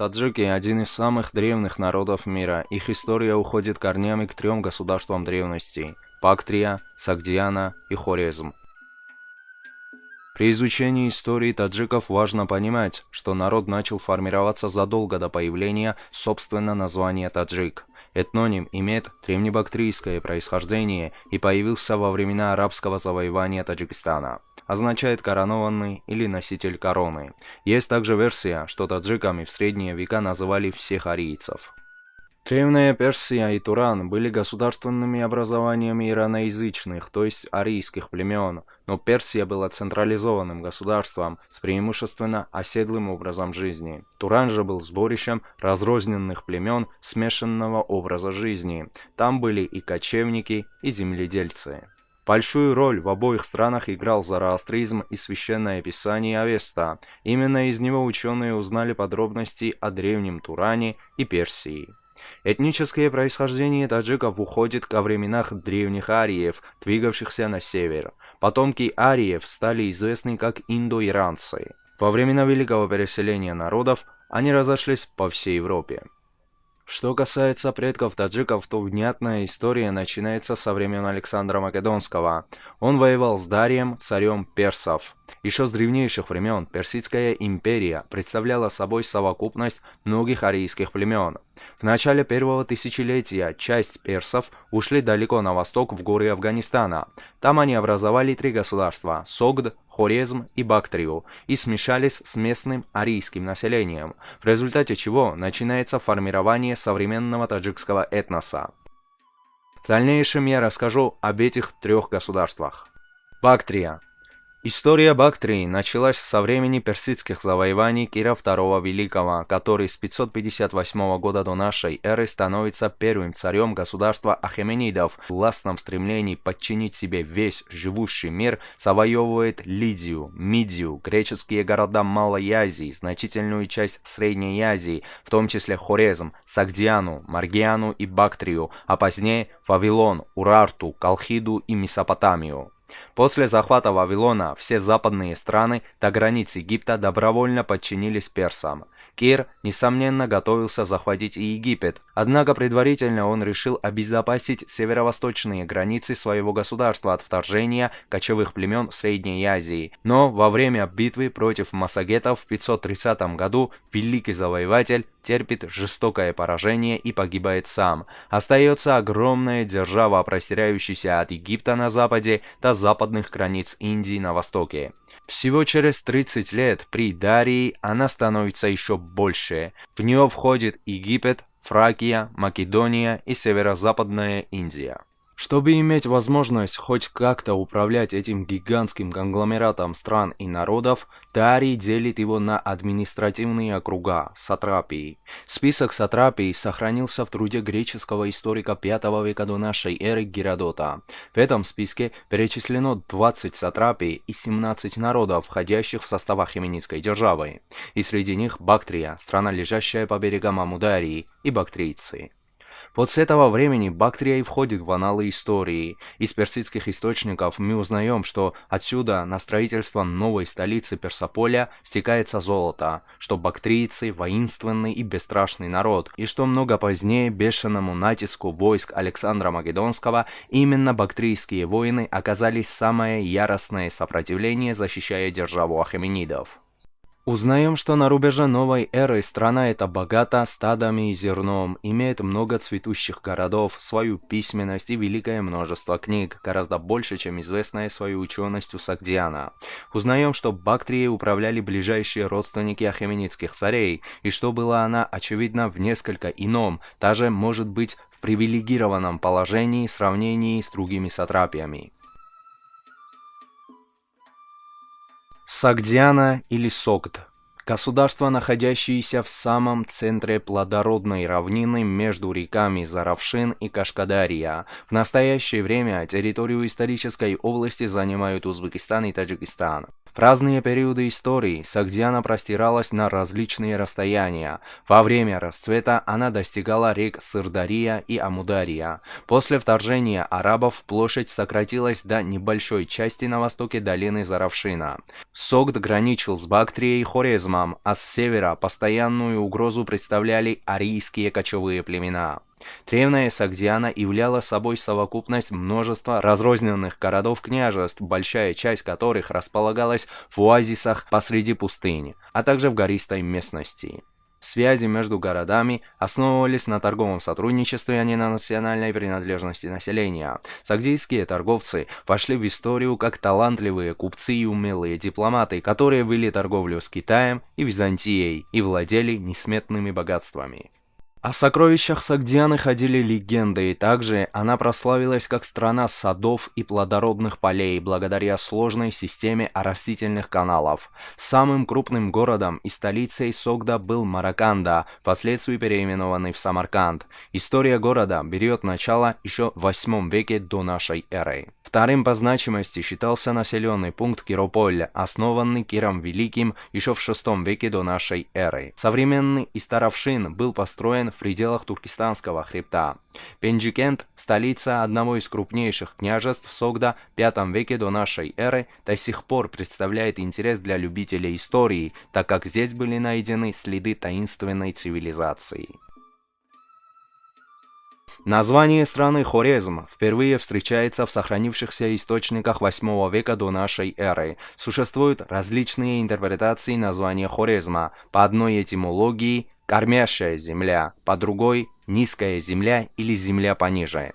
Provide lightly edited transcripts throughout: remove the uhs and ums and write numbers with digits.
Таджики– один из самых древних народов мира. Их история уходит корнями к трем государствам древности– Бактрия, Согдиана и Хорезм. При изучении истории таджиков важно понимать, что народ начал формироваться задолго до появления, собственно, названия таджик. Этноним имеет древнебактрийское происхождение и появился во времена арабского завоевания Таджикистана. Означает коронованный или носитель короны. Есть также версия, что таджиками в средние века называли всех арийцев. Древняя Персия и Туран были государственными образованиями ираноязычных, то есть арийских племен, но Персия была централизованным государством с преимущественно оседлым образом жизни. Туран же был сборищем разрозненных племен смешанного образа жизни. Там были и кочевники, и земледельцы. Большую роль в обоих странах играл зороастризм и священное писание Авеста. Именно из него ученые узнали подробности о древнем Туране и Персии. Этническое происхождение таджиков уходит ко временах древних ариев, двигавшихся на север. Потомки ариев стали известны как индоиранцы. Во времена Великого переселения народов они разошлись по всей Европе. Что касается предков таджиков, то внятная история начинается со времен Александра Македонского. Он воевал с Дарием, царем персов. Еще с древнейших времен Персидская империя представляла собой совокупность многих арийских племен. В начале первого тысячелетия часть персов ушли далеко на восток в горы Афганистана. Там они образовали три государства – Согд, Хорезм и Бактрию и смешались с местным арийским населением, в результате чего начинается формирование современного таджикского этноса. В дальнейшем я расскажу об этих трех государствах. Бактрия. История Бактрии началась со времени персидских завоеваний Кира II Великого, который с 558 года до нашей эры становится первым царем государства Ахеменидов. В властном стремлении подчинить себе весь живущий мир завоевывает Лидию, Мидию, греческие города Малой Азии, значительную часть Средней Азии, в том числе Хорезм, Согдиану, Маргиану и Бактрию, а позднее Вавилон, Урарту, Колхиду и Месопотамию. После захвата Вавилона все западные страны до границ Египта добровольно подчинились персам. Кир, несомненно, готовился захватить и Египет, однако предварительно он решил обезопасить северо-восточные границы своего государства от вторжения кочевых племен Средней Азии. Но во время битвы против массагетов в 530 году великий завоеватель терпит жестокое поражение и погибает сам. Остается огромная держава, простирающаяся от Египта на западе до западных границ Индии на востоке. Всего через 30 лет при Дарии она становится еще больше. В нее входит Египет, Фракия, Македония и северо-западная Индия. Чтобы иметь возможность хоть как-то управлять этим гигантским конгломератом стран и народов, Дарий делит его на административные округа – сатрапии. Список сатрапий сохранился в труде греческого историка V века до нашей эры Геродота. В этом списке перечислено 20 сатрапий и 17 народов, входящих в состав Ахеменидской державы. И среди них Бактрия, страна, лежащая по берегам Амударии, и бактрийцы. Вот с этого времени Бактрия и входит в аналы истории. Из персидских источников мы узнаем, что отсюда на строительство новой столицы Персополя стекается золото, что бактрийцы – воинственный и бесстрашный народ, и что много позднее бешеному натиску войск Александра Македонского именно бактрийские воины оказались самое яростное сопротивление, защищая державу Ахеменидов. Узнаем, что на рубеже новой эры страна эта богата стадами и зерном, имеет много цветущих городов, свою письменность и великое множество книг, гораздо больше, чем известная своей ученостью Согдиана. Узнаем, что Бактрией управляли ближайшие родственники ахеменидских царей, и что была она, очевидно, в несколько ином, даже, может быть, в привилегированном положении в сравнении с другими сатрапиями. Согдиана или Согд – государство, находящееся в самом центре плодородной равнины между реками Заравшин и Кашкадария. В настоящее время территорию исторической области занимают Узбекистан и Таджикистан. В разные периоды истории Согдиана простиралась на различные расстояния. Во время расцвета она достигала рек Сырдария и Амудария. После вторжения арабов площадь сократилась до небольшой части на востоке долины Заравшина. Согд граничил с Бактрией и Хорезмом, а с севера постоянную угрозу представляли арийские кочевые племена. Древняя Согдиана являла собой совокупность множества разрозненных городов-княжеств, большая часть которых располагалась в оазисах посреди пустыни, а также в гористой местности. Связи между городами основывались на торговом сотрудничестве, а не на национальной принадлежности населения. Согдийские торговцы вошли в историю как талантливые купцы и умелые дипломаты, которые вели торговлю с Китаем и Византией и владели несметными богатствами. О сокровищах Согдианы ходили легенды, и также она прославилась как страна садов и плодородных полей благодаря сложной системе оросительных каналов. Самым крупным городом и столицей Согда был Мараканда, впоследствии переименованный в Самарканд. История города берет начало еще в 8 веке до нашей эры. Вторым по значимости считался населенный пункт Кирополь, основанный Киром Великим еще в VI веке до нашей эры. Современный Истаравшин был построен в пределах Туркестанского хребта. Пенджикент, столица одного из крупнейших княжеств Согда в V веке до нашей эры, до сих пор представляет интерес для любителей истории, так как здесь были найдены следы таинственной цивилизации. Название страны Хорезм впервые встречается в сохранившихся источниках 8 века до нашей эры. Существуют различные интерпретации названия Хорезма. По одной этимологии – кормящая земля, по другой – низкая земля или земля пониже.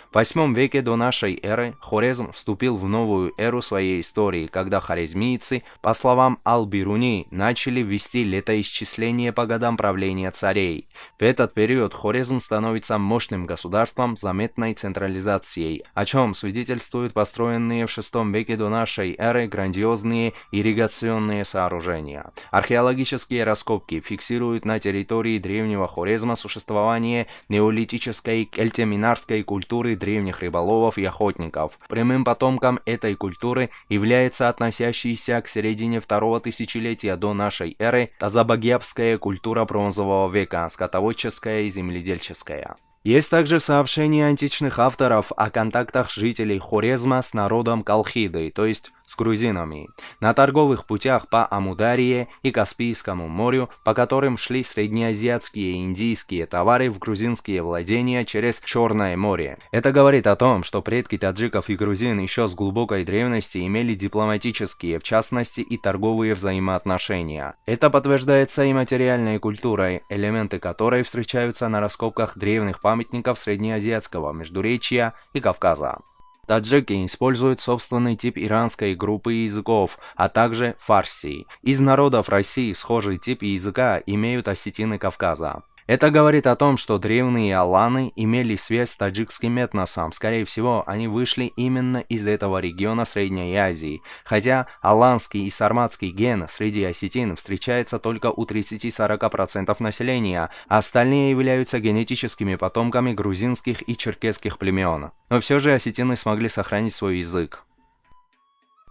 В 8 веке до нашей эры Хорезм вступил в новую эру своей истории, когда хорезмийцы, по словам Ал-Бируни, начали ввести летоисчисление по годам правления царей. В этот период Хорезм становится мощным государством с заметной централизацией, о чем свидетельствуют построенные в VI веке до нашей эры грандиозные ирригационные сооружения. Археологические раскопки фиксируют на территории древнего Хорезма существование неолитической кельтеминарской культуры древних рыболовов и охотников. Прямым потомком этой культуры является относящаяся к середине 2-го тысячелетия до нашей эры тазабагепская культура бронзового века, скотоводческая и земледельческая. Есть также сообщения античных авторов о контактах жителей Хорезма с народом Колхиды, то есть с грузинами, на торговых путях по Амударии и Каспийскому морю, по которым шли среднеазиатские и индийские товары в грузинские владения через Черное море. Это говорит о том, что предки таджиков и грузин еще с глубокой древности имели дипломатические, в частности и торговые взаимоотношения. Это подтверждается и материальной культурой, элементы которой встречаются на раскопках древних памятников среднеазиатского Междуречья и Кавказа. Таджики используют собственный тип иранской группы языков, а также фарси. Из народов России схожий тип языка имеют осетины Кавказа. Это говорит о том, что древние аланы имели связь с таджикским этносом. Скорее всего, они вышли именно из этого региона Средней Азии. Хотя аланский и сарматский ген среди осетин встречается только у 30-40% населения, а остальные являются генетическими потомками грузинских и черкесских племен. Но все же осетины смогли сохранить свой язык.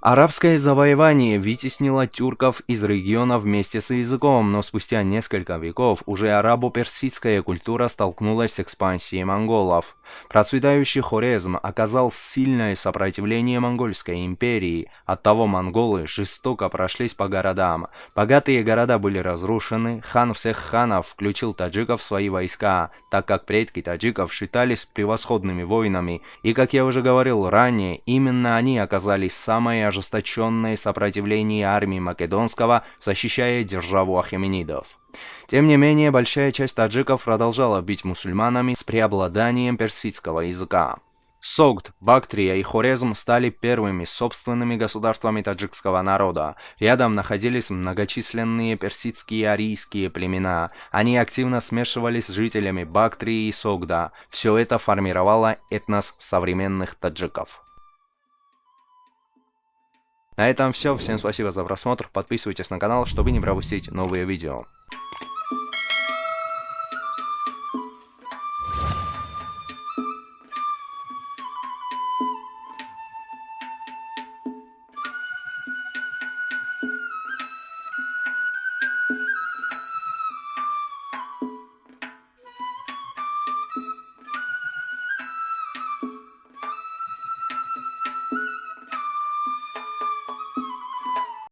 Арабское завоевание вытеснило тюрков из региона вместе с языком, но спустя несколько веков уже арабо-персидская культура столкнулась с экспансией монголов. Процветающий Хорезм оказал сильное сопротивление монгольской империи, оттого монголы жестоко прошлись по городам. Богатые города были разрушены, хан всех ханов включил таджиков в свои войска, так как предки таджиков считались превосходными воинами, и, как я уже говорил ранее, именно они оказались самое ожесточенное сопротивление армии Македонского, защищая державу ахеменидов. Тем не менее, большая часть таджиков продолжала быть мусульманами с преобладанием персидского языка. Согд, Бактрия и Хорезм стали первыми собственными государствами таджикского народа. Рядом находились многочисленные персидские и арийские племена. Они активно смешивались с жителями Бактрии и Согда. Все это формировало этнос современных таджиков. На этом все. Всем спасибо за просмотр. Подписывайтесь на канал, чтобы не пропустить новые видео.